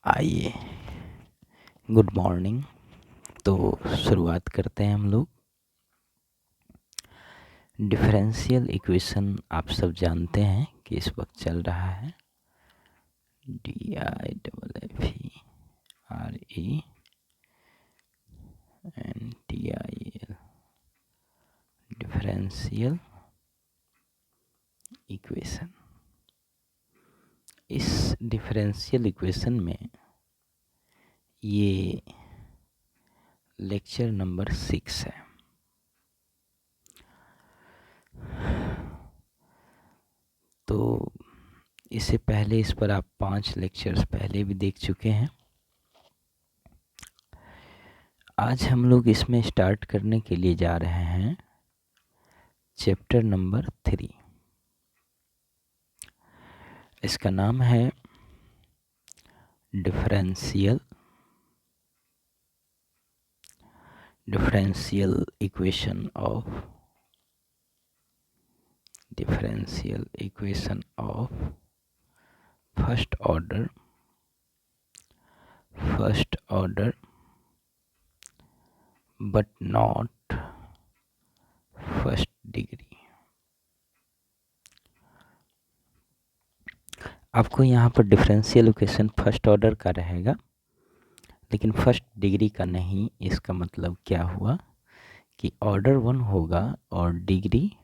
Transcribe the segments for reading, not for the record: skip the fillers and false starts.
आइए, good morning. तो शुरुआत करते हैं हम लोग। डिफरेंशियल इक्वेशन आप सब जानते हैं कि इस वक्त चल रहा है DIFFERENTIAL डिफरेंशियल इक्वेशन। इस डिफरेंशियल इक्वेशन में ये लेक्चर नंबर 6 है। तो इससे पहले इस पर आप 5 लेक्चर्स पहले भी देख चुके हैं। आज हम लोग इसमें स्टार्ट करने के लिए जा रहे हैं चैप्टर नंबर 3। इसका नाम है differential equation of first order but not first degree. आपको यहाँ पर डिफरेंशियल इक्वेशन फर्स्ट ऑर्डर का रहेगा, लेकिन फर्स्ट डिग्री का नहीं। इसका मतलब क्या हुआ कि ऑर्डर 1 होगा और डिग्री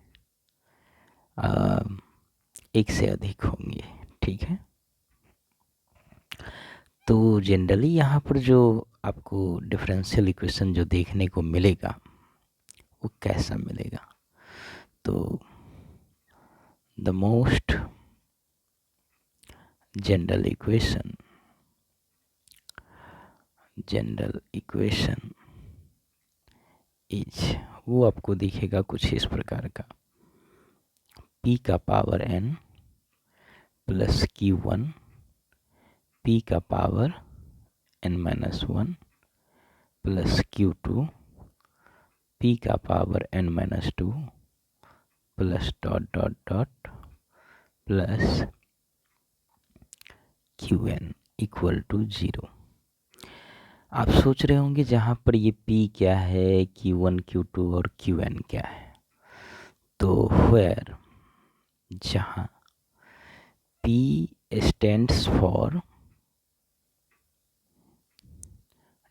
1 से अधिक होंगे। ठीक है। तो जनरली यहाँ पर जो आपको डिफरेंशियल इक्वेशन जो देखने को मिलेगा वो कैसा मिलेगा? तो the most general equation is, वो आपको दिखेगा कुछ इस प्रकार का। p का power n plus q1 p का power n-1 plus q2 p का power n-2 plus dot dot dot plus qn equal to 0। आप सोच रहे होंगे जहाँ पर ये p क्या है, q1 q2 और qn क्या है। तो where, जहाँ p stands for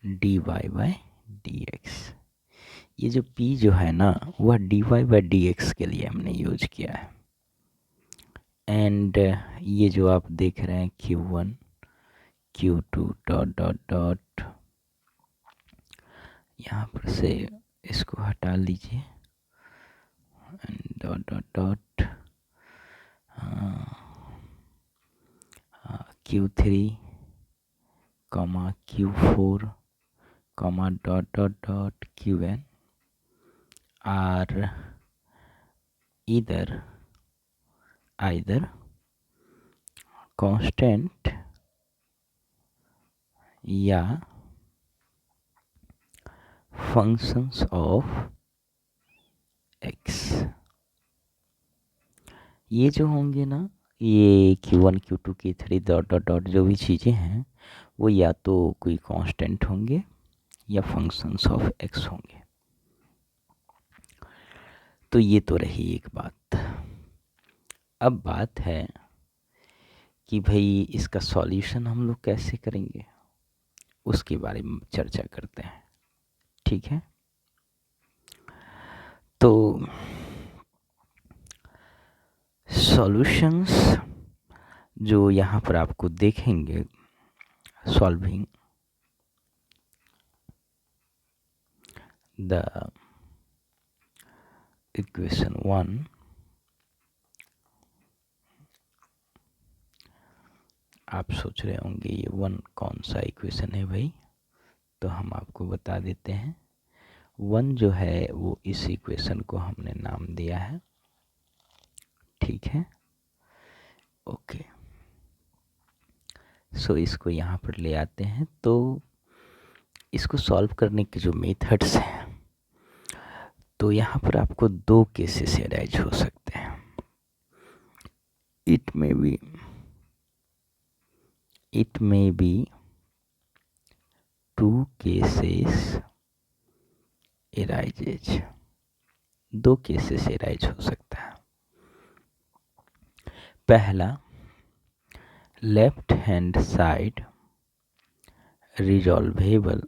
dy by dx। ये जो p जो है ना, वह dy by dx के लिए हमने यूज किया है। एंड ये जो आप देख रहे हैं q1 q2 dot dot dot, यहाँ पर से इसको हटा लीजिए, dot dot dot q3 q4 dot dot dot qn are either constant या फंक्शंस ऑफ x। ये जो होंगे ना, ये q1 q2 q3 dot dot dot जो भी चीज़ें हैं वो या तो कोई कांस्टेंट होंगे या फंक्शंस ऑफ x होंगे। तो ये तो रही एक बात। अब बात है कि भाई इसका सॉल्यूशन हम लोग कैसे करेंगे, उसके बारे में चर्चा करते हैं। ठीक है। तो सॉल्यूशंस जो यहाँ पर आपको देखेंगे, सॉल्विंग द इक्वेशन 1, आप सोच रहे होंगे ये 1 कौन सा इक्वेशन है भाई? तो हम आपको बता देते हैं। 1 जो है वो इस इक्वेशन को हमने नाम दिया है। ठीक है, ओके। सो इसको यहाँ पर ले आते हैं। तो इसको सॉल्व करने के जो मेथड्स हैं, तो यहाँ पर आपको 2 केसेस अराइज हो सकते हैं। It may be cases arises, 2 cases arise हो सकता है। पहला, left hand side resolvable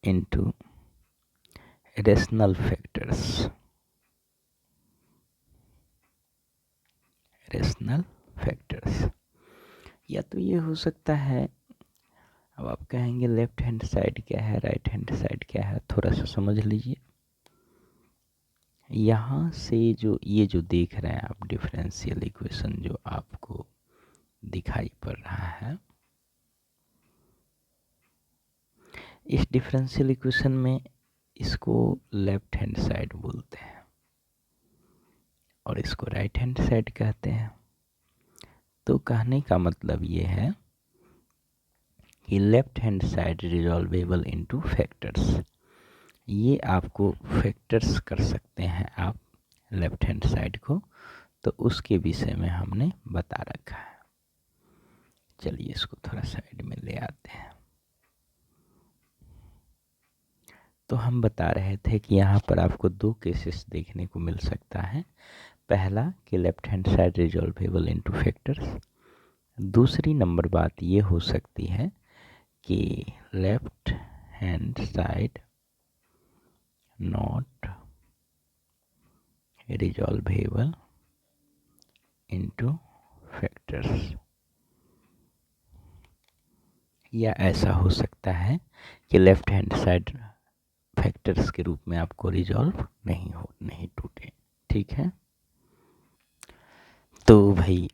into rational factors, rational factors। या तो ये हो सकता है, अब आप कहेंगे लेफ्ट हैंड साइड क्या है, राइट हैंड साइड क्या है, थोड़ा सा समझ लीजिए। यहाँ से जो ये जो देख रहे हैं आप डिफरेंशियल इक्वेशन जो आपको दिखाई पड़ रहा है, इस डिफरेंशियल इक्वेशन में इसको लेफ्ट हैंड साइड बोलते हैं और इसको राइट हैंड साइड कहते हैं। तो कहने का मतलब ये है कि left hand side resolvable into factors, ये आपको फैक्टर्स कर सकते हैं आप लेफ्ट हैंड साइड को, तो उसके विषय में हमने बता रखा है। चलिए इसको थोड़ा साइड में ले आते हैं। तो हम बता रहे थे कि यहाँ पर आपको 2 केसेस देखने को मिल सकता है। पहला कि left hand side resolvable into factors, दूसरी नंबर बात ये हो सकती है कि left hand side not resolvable into factors, या ऐसा हो सकता है कि लेफ्ट हैंड साइड फैक्टर्स के रूप में आपको रिजॉल्व नहीं टूटे। ठीक है, तो भाई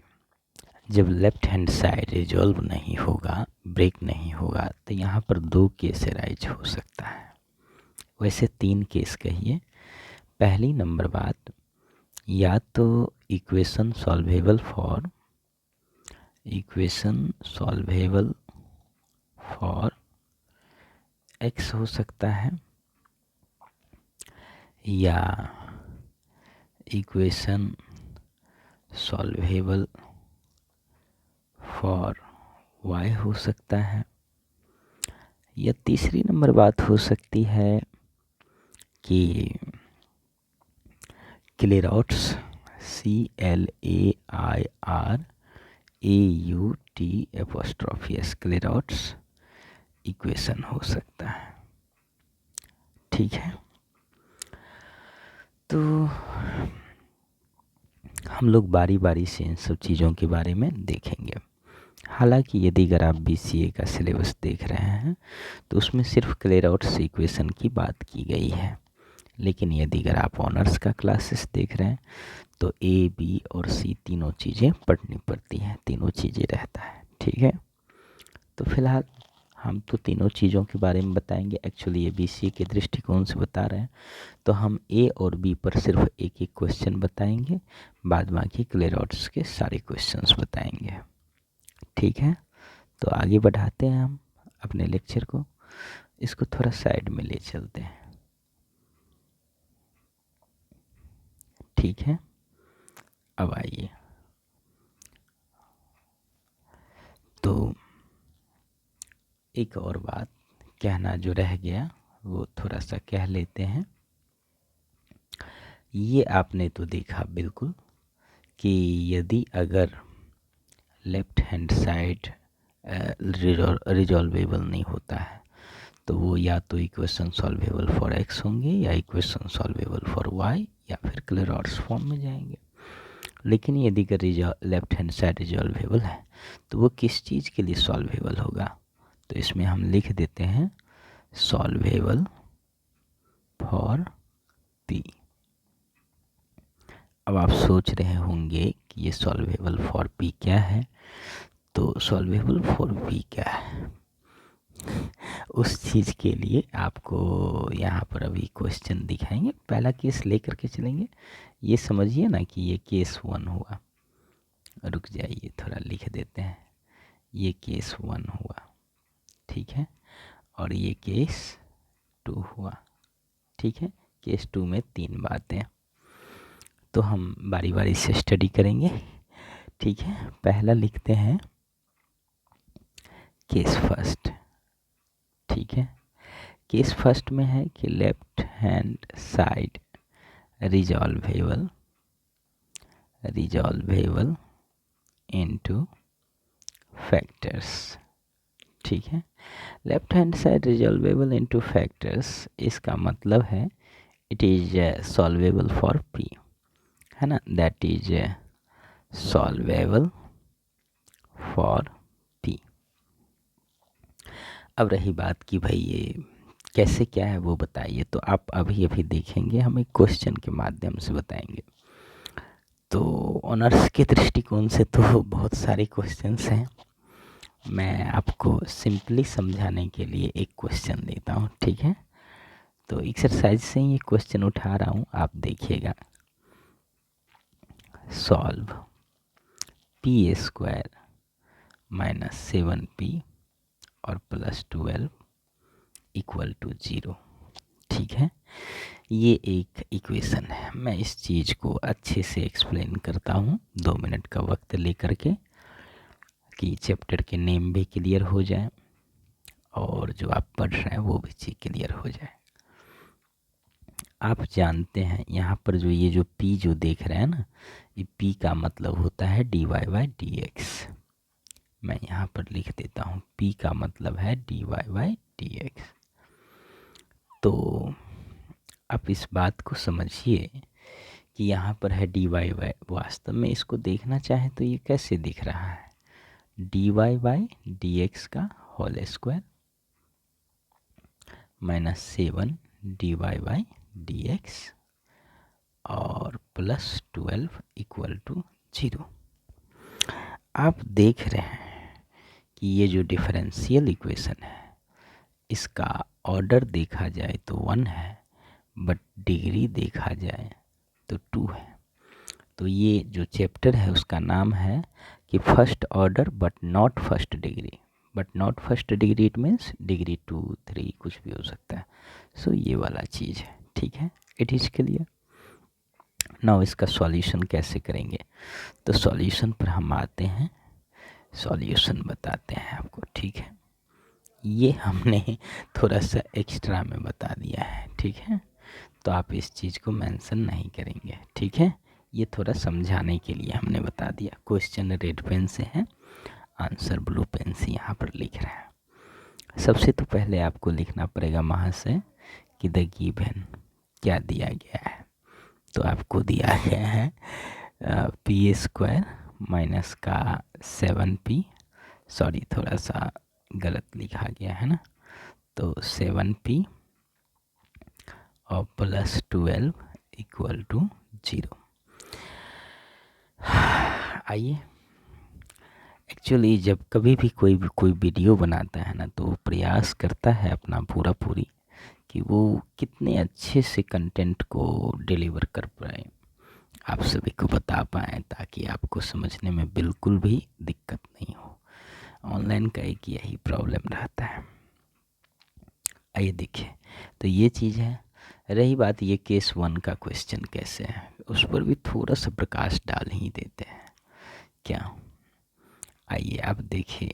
जब लेफ्ट हैंड साइड रिजॉल्व नहीं होगा, ब्रेक नहीं होगा, तो यहाँ पर 2 केस राइज हो सकता है। वैसे 3 केस कहिए। पहली नंबर बात, या तो इक्वेशन सॉल्वेबल फॉर x हो सकता है, या इक्वेशन सॉल्वेबल फॉर y हो सकता है, या तीसरी नंबर बात हो सकती है कि क्लेरॉट्स CLAIRAUTS क्लेरॉट्स इक्वेशन हो सकता है। ठीक है, तो हम लोग बारी बारी से इन सब चीज़ों के बारे में देखेंगे। हालांकि यदि अगर आप BCA का सिलेबस देख रहे हैं तो उसमें सिर्फ क्लेरॉट्स इक्वेशन की बात की गई है, लेकिन यदि अगर आप ऑनर्स का क्लासेस देख रहे हैं तो A, B और C तीनों चीज़ें पढ़नी पड़ती हैं, तीनों चीज़ें रहता है। ठीक है, तो फिलहाल हम तो तीनों चीज़ों के बारे में बताएंगे। एक्चुअली ये BCA के दृष्टिकोण से बता रहे हैं, तो हम A और B पर सिर्फ एक एक क्वेश्चन बताएंगे, बाद बाकी क्लेरॉट्स के सारे क्वेश्चंस बताएंगे। ठीक है, तो आगे बढ़ाते हैं हम अपने लेक्चर को। इसको थोड़ा साइड में ले चलते हैं। ठीक है, अब आइए, तो एक और बात कहना जो रह गया वो थोड़ा सा कह लेते हैं। ये आपने तो देखा बिल्कुल कि यदि अगर लेफ्ट हैंड साइड रिजॉल्वेबल नहीं होता है तो वो या तो इक्वेशन सॉल्वेबल फॉर x होंगे, या इक्वेशन सॉल्वेबल फॉर y, या फिर क्लेरॉट्स फॉर्म में जाएंगे। लेकिन यदि अगर लेफ्ट हैंड साइड रिजॉल्वेबल है तो वो किस चीज़ के लिए सॉल्वेबल होगा, तो इसमें हम लिख देते हैं सॉल्वेबल फॉर p। अब आप सोच रहे होंगे कि ये सॉल्वेबल फॉर p क्या है, तो सॉल्वेबल फॉर p क्या है, उस चीज़ के लिए आपको यहाँ पर अभी क्वेश्चन दिखाएंगे। पहला केस लेकर के चलेंगे। ये समझिए ना कि ये केस 1 हुआ, रुक जाइए थोड़ा लिख देते हैं, ये केस 1 हुआ। ठीक है, और ये केस 2 हुआ। ठीक है, केस 2 में 3 बातें, तो हम बारी बारी से स्टडी करेंगे। ठीक है, पहला लिखते हैं केस फर्स्ट, ठीक है। केस फर्स्ट में है कि left hand side resolvable into factors, ठीक है। Left hand side resolvable into factors, इसका मतलब है it is solvable for p, है ना, that is solvable for p. अब रही बात कि भाई ये कैसे क्या है वो बताइए, तो आप अभी अभी देखेंगे, हम एक क्वेश्चन के माध्यम से बताएंगे। तो ऑनर्स के दृष्टिकोण से तो बहुत सारे क्वेश्चंस हैं, मैं आपको सिंपली समझाने के लिए एक क्वेश्चन देता हूँ, ठीक है। तो एक्सरसाइज से ही ये क्वेश्चन उठा रहा हूँ, आप देखिएगा। Solve P square minus 7p और प्लस 12 इक्वल टू 0, ठीक है। ये एक इक्वेशन है, मैं इस चीज़ को अच्छे से एक्सप्लेन करता हूँ 2 मिनट का वक्त लेकर के, कि चैप्टर के नेम भी क्लियर हो जाए और जो आप पढ़ रहे हैं वो भी चीज़ क्लियर हो जाए। आप जानते हैं यहाँ पर जो ये जो p जो देख रहे हैं ना, ये p का मतलब होता है dy/dx। मैं यहाँ पर लिख देता हूँ, p का मतलब है dy/dx। तो आप इस बात को समझिए कि यहाँ पर है dy/, वास्तव में इसको देखना चाहे तो ये कैसे दिख रहा है, dy/dx का होल स्क्वायर माइनस 7 dy/dx और प्लस 12 इक्वल टू 0। आप देख रहे हैं कि ये जो डिफरेंशियल इक्वेशन है, इसका ऑर्डर देखा जाए तो 1 है, बट डिग्री देखा जाए तो 2 है। तो ये जो चैप्टर है उसका नाम है कि first order but not first degree. But not first degree it means degree 2, 3 कुछ भी हो सकता है। सो ये वाला चीज़ है, ठीक है। It is clear. नाउ इसका सॉल्यूशन कैसे करेंगे, तो सॉल्यूशन पर हम आते हैं, सॉल्यूशन बताते हैं आपको, ठीक है। ये हमने थोड़ा सा एक्स्ट्रा में बता दिया है, ठीक है। तो आप इस चीज़ को मेंशन नहीं करेंगे, ठीक है। ये थोड़ा समझाने के लिए हमने बता दिया। क्वेश्चन रेड पेन से है, आंसर ब्लू पेन से यहाँ पर लिख रहे हैं। सबसे तो पहले आपको लिखना पड़ेगा महाशय कि द गिवन क्या दिया गया है। तो आपको दिया गया है पी स्क्वायर माइनस का 7p, सॉरी थोड़ा सा गलत लिखा गया है ना, तो 7p और प्लस 12 इक्वल टू 0। आइए, एक्चुअली जब कभी भी कोई वीडियो बनाता है ना, तो प्रयास करता है अपना पूरा पूरी कि वो कितने अच्छे से कंटेंट को डिलीवर कर पाए, आप सभी को बता पाएँ, ताकि आपको समझने में बिल्कुल भी दिक्कत नहीं हो। ऑनलाइन का एक यही प्रॉब्लम रहता है। आइए देखिए, तो ये चीज़ है। रही बात ये केस 1 का क्वेश्चन कैसे है, उस पर भी थोड़ा सा प्रकाश डाल ही देते हैं क्या। आइए आप देखिए,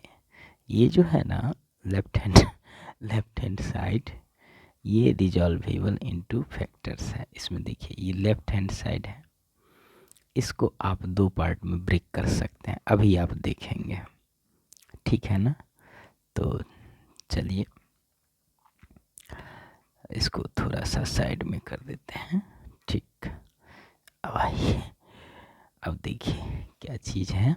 ये जो है ना लेफ्ट हैंड साइड ये रिजॉल्वेबल इनटू फैक्टर्स है। इसमें देखिए ये लेफ्ट हैंड साइड है, इसको आप 2 पार्ट में ब्रेक कर सकते हैं, अभी आप देखेंगे, ठीक है ना। तो चलिए इसको थोड़ा सा साइड में कर देते हैं, ठीक। अब आइए, अब देखिए क्या चीज़ है।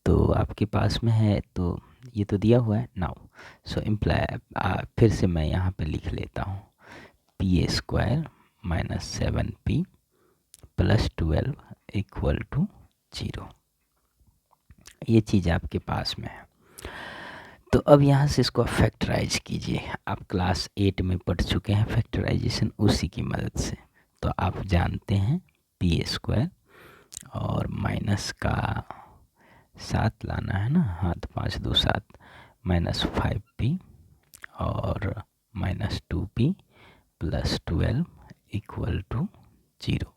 तो आपके पास में है, तो ये तो दिया हुआ है। नाउ सो इम्प्लाई, फिर से मैं यहाँ पे लिख लेता हूँ, P square minus 7p plus 12 equal to 0। ये चीज़ आपके पास में है। तो अब यहाँ से इसको फैक्टराइज कीजिए। आप क्लास 8 में पढ़ चुके हैं फैक्टराइजेशन, उसी की मदद से। तो आप जानते हैं पी स्क्वायर और माइनस का 7 लाना है ना, हाथ 5 2 7 माइनस 5p और minus 2p plus 12 equal to 0।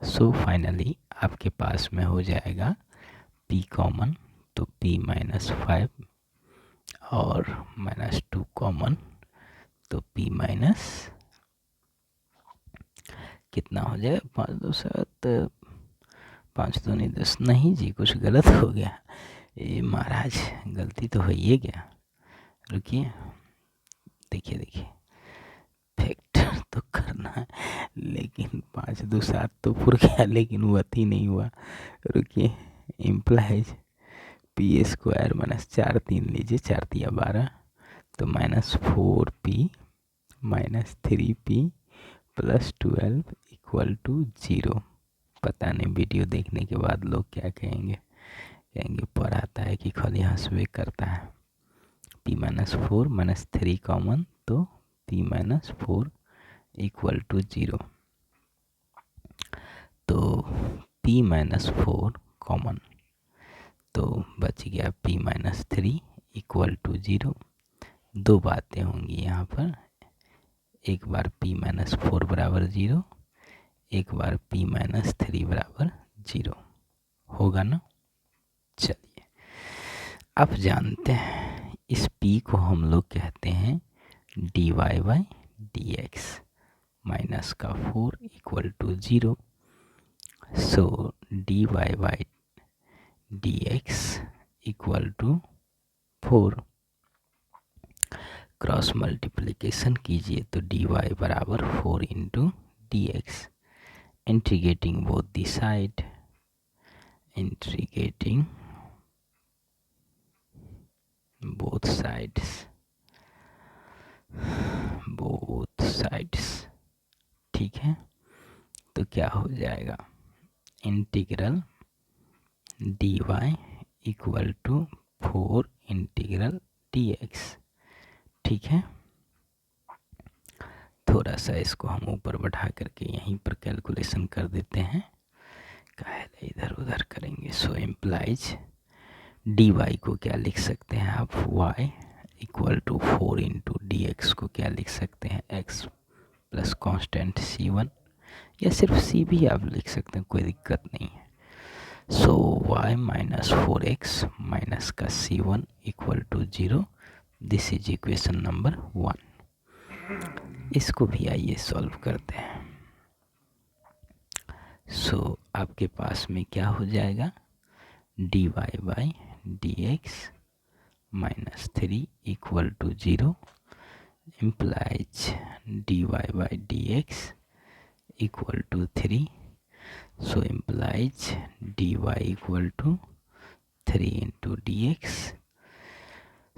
So finally आपके पास में हो जाएगा p कॉमन, तो p माइनस 5 और -2 कॉमन, तो p माइनस कितना हो जाए, 5 2 7, 5 2 नहीं 10, नहीं जी कुछ गलत हो गया, ये महाराज गलती तो हो ही गया, रुकिए देखिए देखिए, फैक्टर तो करना है लेकिन 5 2 7 तो पुर गया लेकिन वो अति नहीं हुआ, रुकिए, इम्प्लाइज पी स्क्वायर माइनस 4 3 लीजिए, 4 दिया 12, तो -4p minus 3p plus 12 equal to 0। पता नहीं वीडियो देखने के बाद लोग क्या कहेंगे, कहेंगे पढ़ाता है कि खाली हंसवे करता है। p माइनस 4 माइनस 3 कॉमन, तो p माइनस 4 इक्वल टू 0, तो p माइनस 4 कॉमन, तो बच गया p माइनस 3 इक्वल टू 0। दो बातें होंगी यहाँ पर, एक बार p माइनस 4 बराबर 0, एक बार p माइनस 3 बराबर 0 होगा ना। चलिए अब जानते हैं इस p को हम लोग कहते हैं dy बाई dx, माइनस का 4 equal to 0, so dy by dx equal to 4। Cross multiplication कीजिए तो dy बराबर 4 into D X, integrating both the side, integrating both sides, ठीक है। तो क्या हो जाएगा, integral dy equal to 4 integral dx, ठीक है। थोड़ा सा इसको हम ऊपर बढ़ा करके यहीं पर कैलकुलेशन कर देते हैं, काहे इधर उधर करेंगे। सो इम्प्लाइज dy को क्या लिख सकते हैं आप, y equal to 4 into D X को क्या लिख सकते हैं, x प्लस कॉन्स्टेंट c1, या सिर्फ c भी आप लिख सकते हैं, कोई दिक्कत नहीं है। सो y माइनस 4x माइनस का c1 equal to 0, this is equation number 1। इसको भी आइए सॉल्व करते हैं। सो आपके पास में क्या हो जाएगा, dy by dx minus 3 equal to 0, implies dy by dx equal to 3, so implies dy equal to 3 into dx,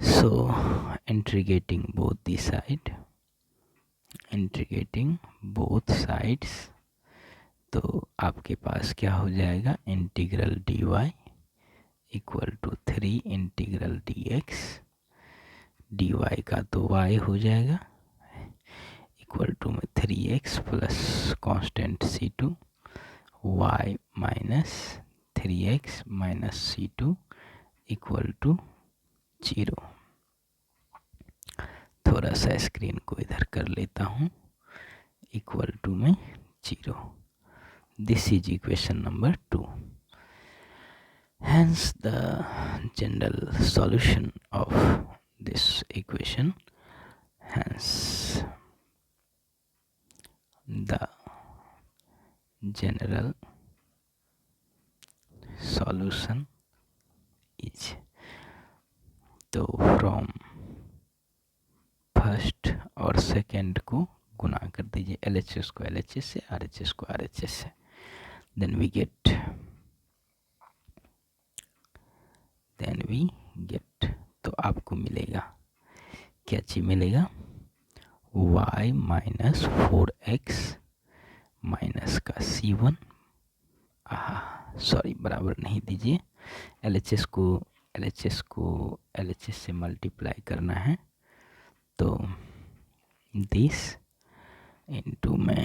so integrating both the side, integrating both sides, तो आपके पास क्या हो जाएगा, integral dy equal to 3 integral dx, dy का तो y हो जाएगा इक्वल टू में 3x plus constant c2, y minus 3x minus c2 equal to 0। थोड़ा सा स्क्रीन को इधर कर लेता हूँ, इक्वल टू में 0, this is equation number 2। Hence the general solution of this equation, hence the general solution is, तो फ्रॉम फर्स्ट और सेकेंड को गुना कर दीजिए, LHS को LHS से, RHS को RHS से, then we get तो आपको मिलेगा, क्या चीज मिलेगा, y माइनस 4x माइनस का c1, सॉरी बराबर नहीं दीजिए, LHS को LHS से मल्टीप्लाई करना है, तो दिस इनटू में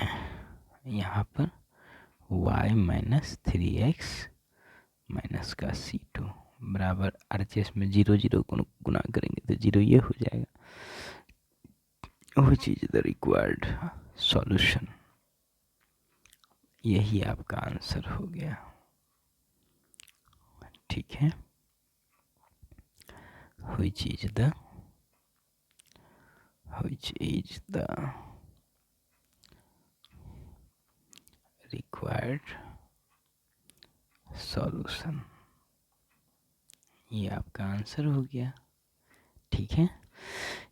यहाँ पर y माइनस 3x माइनस का c2 बराबर RHS में 0 0 को गुना करेंगे तो 0 ये हो जाएगा, which is the required solution। यही आपका आंसर हो गया, ठीक है। which is the required solution. ये आपका आंसर हो गया। ठीक है,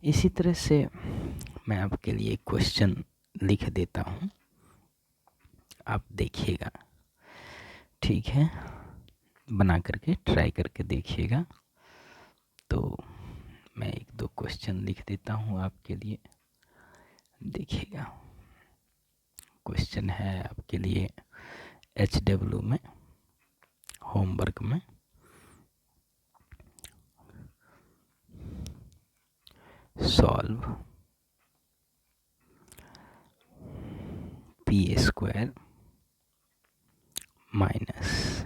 इसी तरह से मैं आपके लिए क्वेश्चन लिख देता हूँ, आप देखिएगा। ठीक है, बना करके ट्राई करके देखिएगा। तो मैं एक दो क्वेश्चन लिख देता हूँ आपके लिए, देखिएगा। क्वेश्चन है आपके लिए HW में, होमवर्क में। Solve p² minus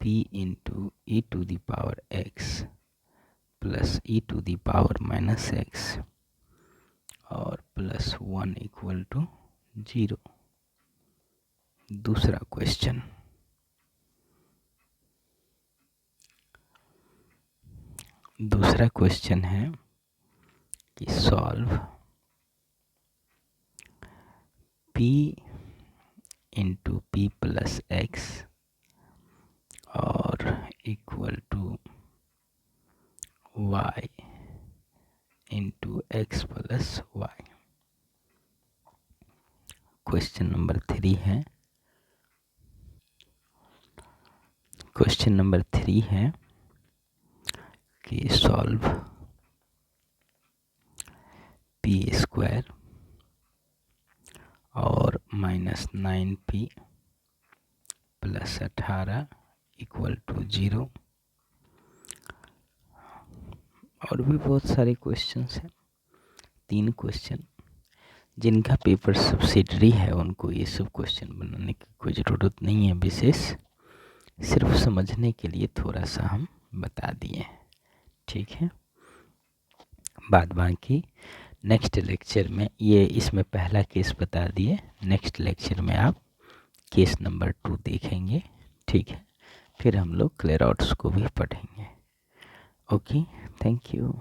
p into e⁻x plus e⁻−x और +1 = 0। दूसरा क्वेश्चन, है कि सॉल्व p इंटू p+x और = y into x + y। Question number 3 है। क्वेश्चन नंबर 3 है कि सॉल्व p² और -9p + 18 = 0। और भी बहुत सारे क्वेश्चंस हैं, 3 क्वेश्चन। जिनका पेपर सब्सिडरी है उनको ये सब क्वेश्चन बनाने की कोई ज़रूरत नहीं है विशेष, सिर्फ समझने के लिए थोड़ा सा हम बता दिए। ठीक है, बाद बाकी नेक्स्ट लेक्चर में, ये इसमें पहला केस बता दिए, नेक्स्ट लेक्चर में आप केस नंबर 2 देखेंगे। ठीक है, फिर हम लोग क्लेरॉट्स को भी पढ़ेंगे। Okay, thank you.